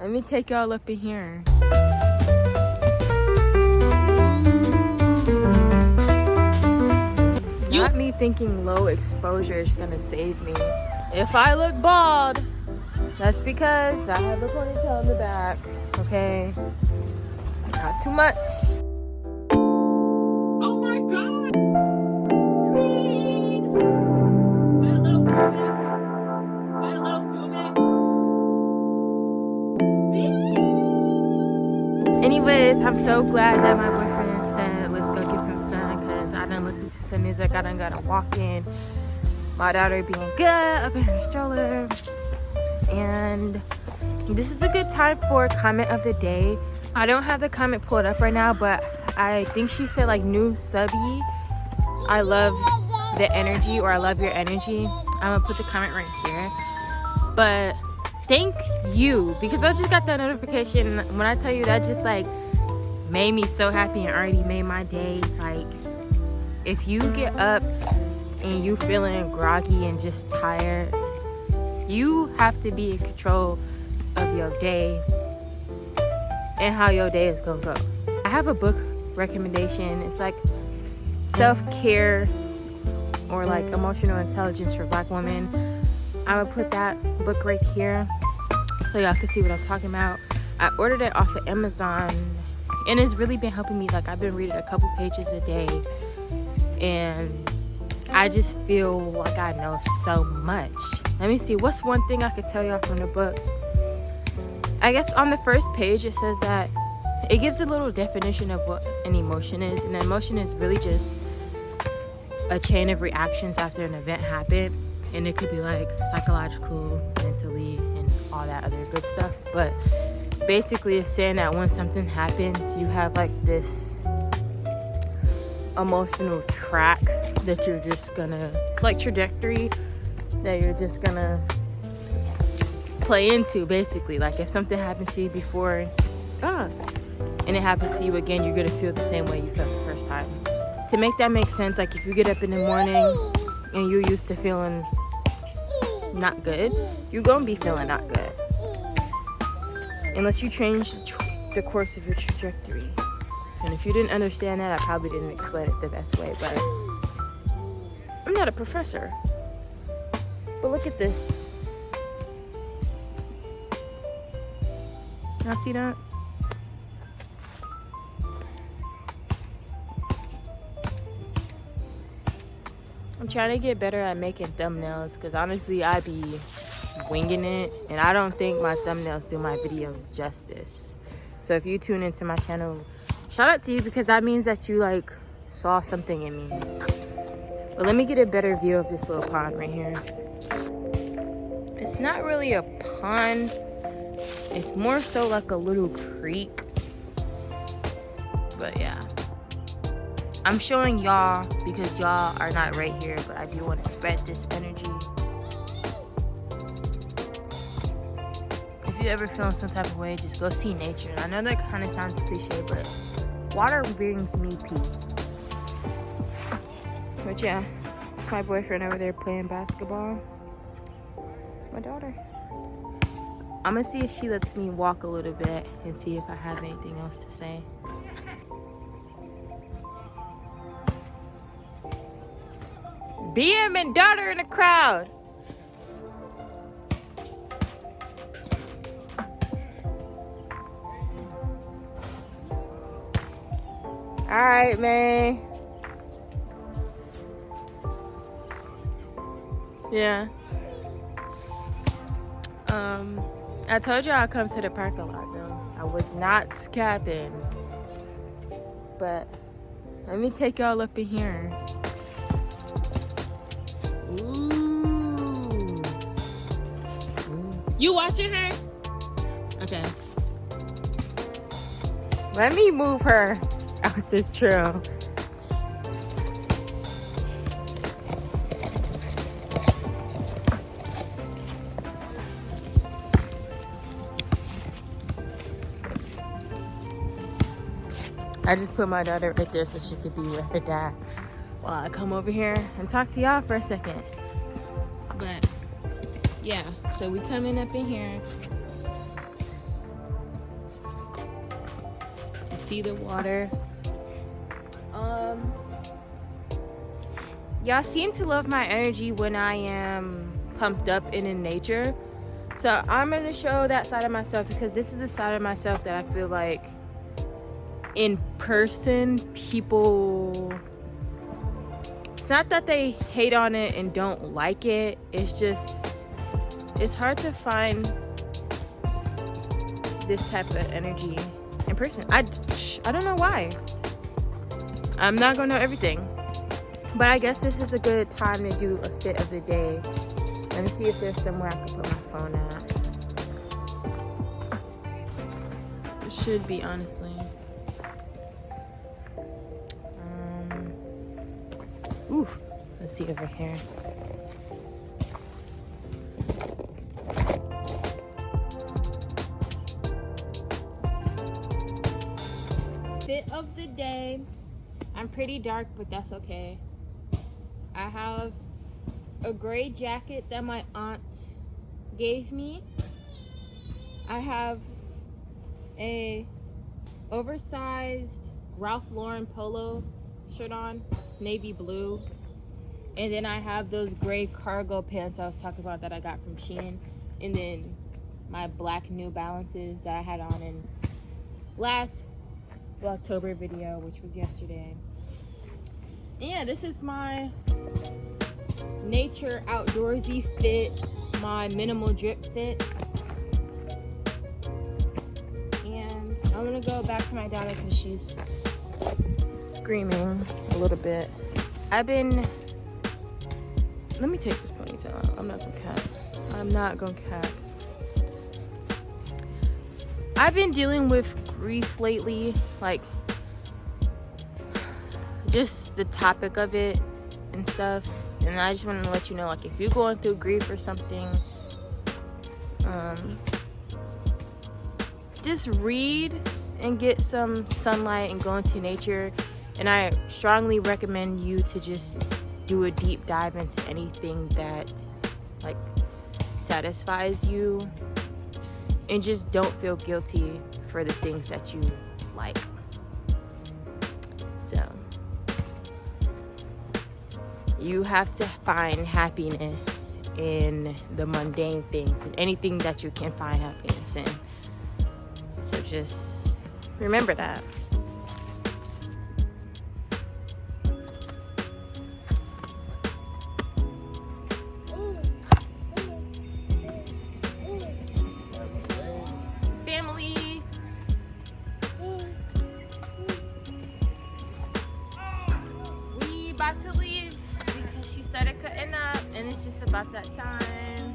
Let me take y'all up in here. Not me thinking low exposure is gonna save me. If I look bald, that's because I have a ponytail in the back, okay? Not too much. Oh my God! Greetings! Hello, human. Hello, human. Anyways, I'm so glad that my boyfriend said, let's go get some sun, because I done listen to some music. I done got to walk in. My daughter being good up in her stroller. And this is a good time for comment of the day. I don't have the comment pulled up right now, but I think she said like new subby. I love the energy, or I love your energy. I'm gonna put the comment right here. But thank you, because I just got that notification. When I tell you, that just like made me so happy and already made my day. Like, if you get up and you feeling groggy and just tired, you have to be in control of your day and how your day is gonna go. I have a book recommendation. It's like self-care or like emotional intelligence for Black women. I'm gonna put that book right here so y'all can see what I'm talking about. I ordered it off of Amazon and it's really been helping me. Like, I've been reading a couple pages a day and I just feel like I know so much. Let me see, what's one thing I could tell y'all from the book? I guess on the first page it says that it gives a little definition of what an emotion is. And an emotion is really just a chain of reactions after an event happened. And it could be like psychological, mentally, and all that other good stuff. But basically it's saying that when something happens, you have like this emotional track that you're just gonna, like trajectory, that you're just gonna play into, basically. Like, if something happened to you before and it happens to you again, you're gonna feel the same way you felt the first time. To make that make sense, like if you get up in the morning and you're used to feeling not good, you're gonna be feeling not good unless you change the course of your trajectory. And if you didn't understand that, I probably didn't explain it the best way, but I'm not a professor. But look at this. Y'all see that? I'm trying to get better at making thumbnails, because honestly I be winging it and I don't think my thumbnails do my videos justice. So if you tune into my channel, shout out to you, because that means that you like saw something in me. But let me get a better view of this little pond right here. It's not really a pond, it's more so like a little creek. But yeah, I'm showing y'all because y'all are not right here, but I do want to spread this energy. If you ever feel some type of way, just go see nature. I know that kind of sounds cliche, but water brings me peace. But yeah, it's my boyfriend over there playing basketball. It's my daughter. I'm gonna see if she lets me walk a little bit and see if I have anything else to say. BM and daughter in the crowd. All right, man. Yeah. I told you I'd come to the parking lot though. I was not capping. But let me take y'all up in here. Ooh. You watching her? Okay. Let me move her out this trail. I just put my daughter right there so she could be with her dad while I come over here and talk to y'all for a second. But yeah, so we coming up in here see the water. Y'all seem to love my energy when I am pumped up and in nature. So I'm gonna show that side of myself because this is the side of myself that I feel like in person people, it's not that they hate on it and don't like it, it's just, it's hard to find this type of energy in person. I don't know why. I'm not gonna know everything, but I guess this is a good time to do a fit of the day. Let me see if there's somewhere I can put my phone at. It should be, honestly. Ooh, let's see over here. Fit of the day. I'm pretty dark, but that's okay. I have a gray jacket that my aunt gave me. I have a oversized Ralph Lauren polo shirt on. It's navy blue. And then I have those gray cargo pants I was talking about that I got from Shein. And then my black New Balances that I had on in last October video, which was yesterday. And yeah, this is my nature outdoorsy fit, my minimal drip fit. And I'm gonna go back to my daughter because she's screaming a little bit. Let me take this ponytail out. I'm not gonna cap. I've been dealing with grief lately, like just the topic of it and stuff. And I just want to let you know, like, if you're going through grief or something, just read and get some sunlight and go into nature. And I strongly recommend you to just do a deep dive into anything that like satisfies you, and just don't feel guilty for the things that you like. So you have to find happiness in the mundane things and anything that you can find happiness in. So just remember that. Family. We about to leave because she started cutting up and it's just about that time.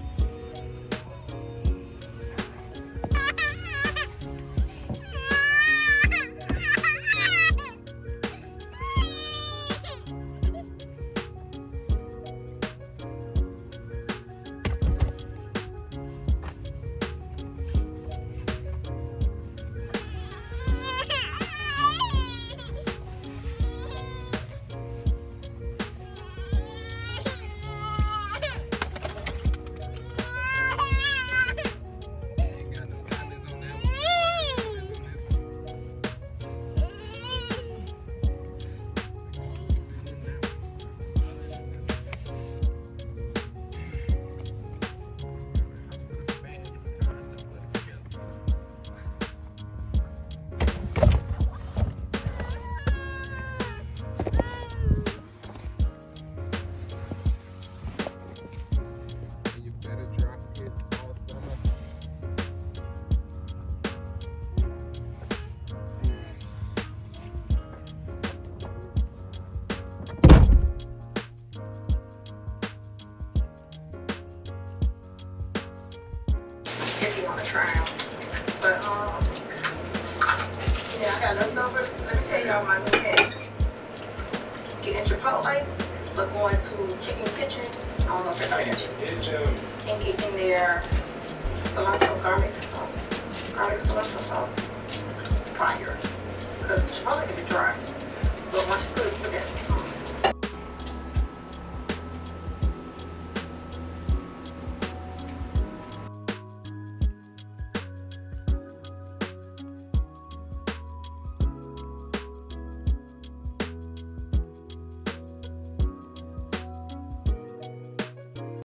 If you want to try them. But yeah, I got leftovers. Let me tell y'all my new hack. Getting Chipotle, but going to Chicken Kitchen. I don't know if they're got chicken. And getting their cilantro garlic cilantro sauce. Fire. Because Chipotle can be dry. But once you put it